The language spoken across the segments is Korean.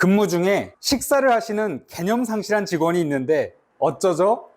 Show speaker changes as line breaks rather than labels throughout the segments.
근무 중에 식사를 하시는 개념 상실한 직원이 있는데 어쩌죠?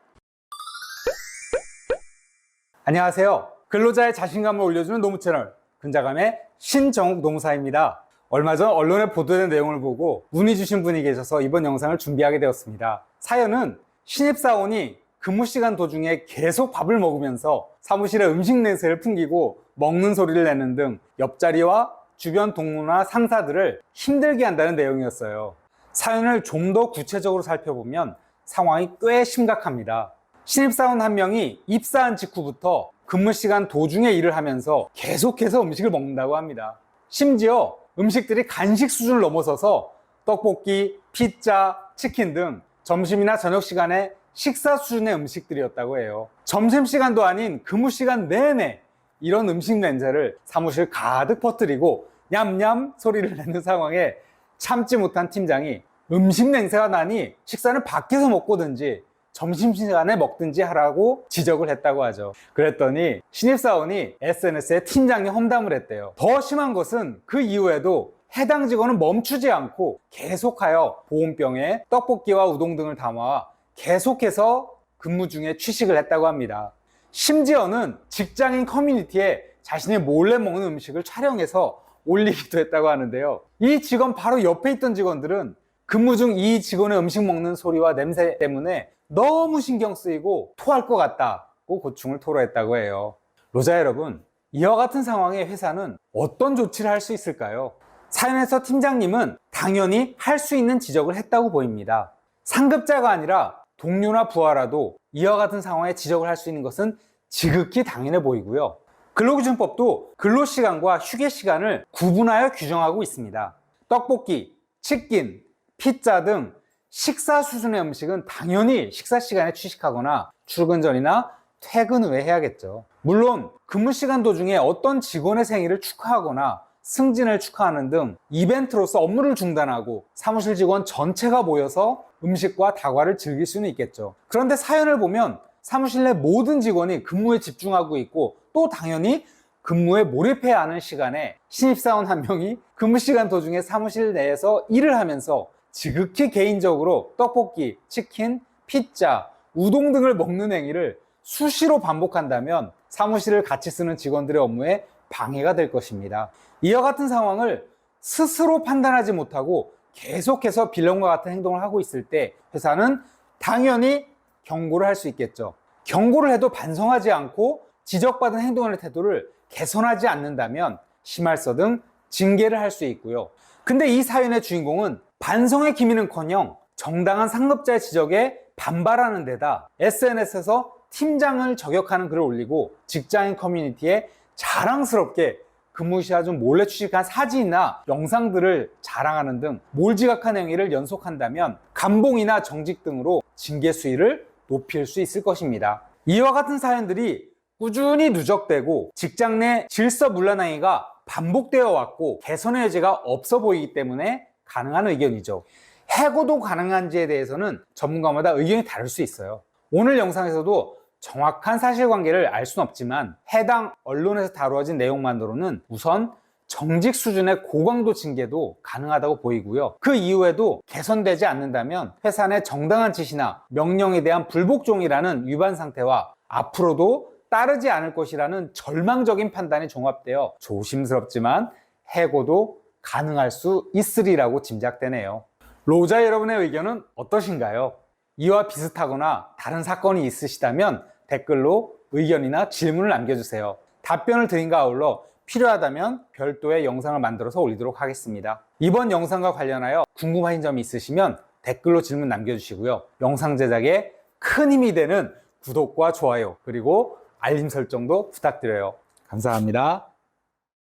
안녕하세요. 근로자의 자신감을 올려주는 노무 채널 근자감의 신정욱 노무사입니다. 얼마 전 언론에 보도된 내용을 보고 문의 주신 분이 계셔서 이번 영상을 준비하게 되었습니다. 사연은 신입사원이 근무 시간 도중에 계속 밥을 먹으면서 사무실에 음식 냄새를 풍기고 먹는 소리를 내는 등 옆자리와 주변 동료나 상사들을 힘들게 한다는 내용이었어요. 사연을 좀 더 구체적으로 살펴보면 상황이 꽤 심각합니다. 신입사원 한 명이 입사한 직후부터 근무 시간 도중에 일을 하면서 계속해서 음식을 먹는다고 합니다. 심지어 음식들이 간식 수준을 넘어서서 떡볶이, 피자, 치킨 등 점심이나 저녁 시간에 식사 수준의 음식들이었다고 해요. 점심시간도 아닌 근무 시간 내내 이런 음식 냄새를 사무실 가득 퍼뜨리고 냠냠 소리를 내는 상황에 참지 못한 팀장이 음식 냄새가 나니 식사는 밖에서 먹고든지 점심시간에 먹든지 하라고 지적을 했다고 하죠. 그랬더니 신입사원이 SNS에 팀장이 험담을 했대요. 더 심한 것은 그 이후에도 해당 직원은 멈추지 않고 계속하여 보온병에 떡볶이와 우동 등을 담아 계속해서 근무 중에 취식을 했다고 합니다. 심지어는 직장인 커뮤니티에 자신이 몰래 먹는 음식을 촬영해서 올리기도 했다고 하는데요. 이 직원 바로 옆에 있던 직원들은 근무 중 이 직원의 음식 먹는 소리와 냄새 때문에 너무 신경 쓰이고 토할 것 같다고 고충을 토로했다고 해요. 노자 여러분, 이와 같은 상황에 회사는 어떤 조치를 할 수 있을까요? 사연에서 팀장님은 당연히 할 수 있는 지적을 했다고 보입니다. 상급자가 아니라 동료나 부하라도 이와 같은 상황에 지적을 할 수 있는 것은 지극히 당연해 보이고요. 근로기준법도 근로시간과 휴게시간을 구분하여 규정하고 있습니다. 떡볶이, 치킨, 피자 등 식사 수준의 음식은 당연히 식사 시간에 취식하거나 출근 전이나 퇴근 후에 해야겠죠. 물론 근무 시간 도중에 어떤 직원의 생일을 축하하거나 승진을 축하하는 등 이벤트로서 업무를 중단하고 사무실 직원 전체가 모여서 음식과 다과를 즐길 수는 있겠죠. 그런데 사연을 보면 사무실 내 모든 직원이 근무에 집중하고 있고 또 당연히 근무에 몰입해야 하는 시간에 신입사원 한 명이 근무 시간 도중에 사무실 내에서 일을 하면서 지극히 개인적으로 떡볶이, 치킨, 피자, 우동 등을 먹는 행위를 수시로 반복한다면 사무실을 같이 쓰는 직원들의 업무에 방해가 될 것입니다. 이와 같은 상황을 스스로 판단하지 못하고 계속해서 빌런과 같은 행동을 하고 있을 때 회사는 당연히 경고를 할 수 있겠죠. 경고를 해도 반성하지 않고 지적받은 행동의 태도를 개선하지 않는다면 심할서 등 징계를 할 수 있고요. 근데 이 사연의 주인공은 반성의 기미는커녕 정당한 상급자의 지적에 반발하는 데다 SNS에서 팀장을 저격하는 글을 올리고 직장인 커뮤니티에 자랑스럽게 근무 시간 중 몰래 취식한 사진이나 영상들을 자랑하는 등 몰지각한 행위를 연속한다면 감봉이나 정직 등으로 징계 수위를 높일 수 있을 것입니다. 이와 같은 사연들이 꾸준히 누적되고 직장 내 질서문란 행위가 반복되어 왔고 개선의 여지가 없어 보이기 때문에 가능한 의견이죠. 해고도 가능한지에 대해서는 전문가마다 의견이 다를 수 있어요. 오늘 영상에서도 정확한 사실관계를 알 수는 없지만 해당 언론에서 다루어진 내용만으로는 우선 정직 수준의 고강도 징계도 가능하다고 보이고요. 그 이후에도 개선되지 않는다면 회사 내 정당한 지시나 명령에 대한 불복종이라는 위반 상태와 앞으로도 따르지 않을 것이라는 절망적인 판단이 종합되어 조심스럽지만 해고도 가능할 수 있으리라고 짐작되네요. 로자 여러분의 의견은 어떠신가요? 이와 비슷하거나 다른 사건이 있으시다면 댓글로 의견이나 질문을 남겨주세요. 답변을 드린과 아울러 필요하다면 별도의 영상을 만들어서 올리도록 하겠습니다. 이번 영상과 관련하여 궁금하신 점이 있으시면 댓글로 질문 남겨주시고요. 영상 제작에 큰 힘이 되는 구독과 좋아요 그리고 알림 설정도 부탁드려요. 감사합니다.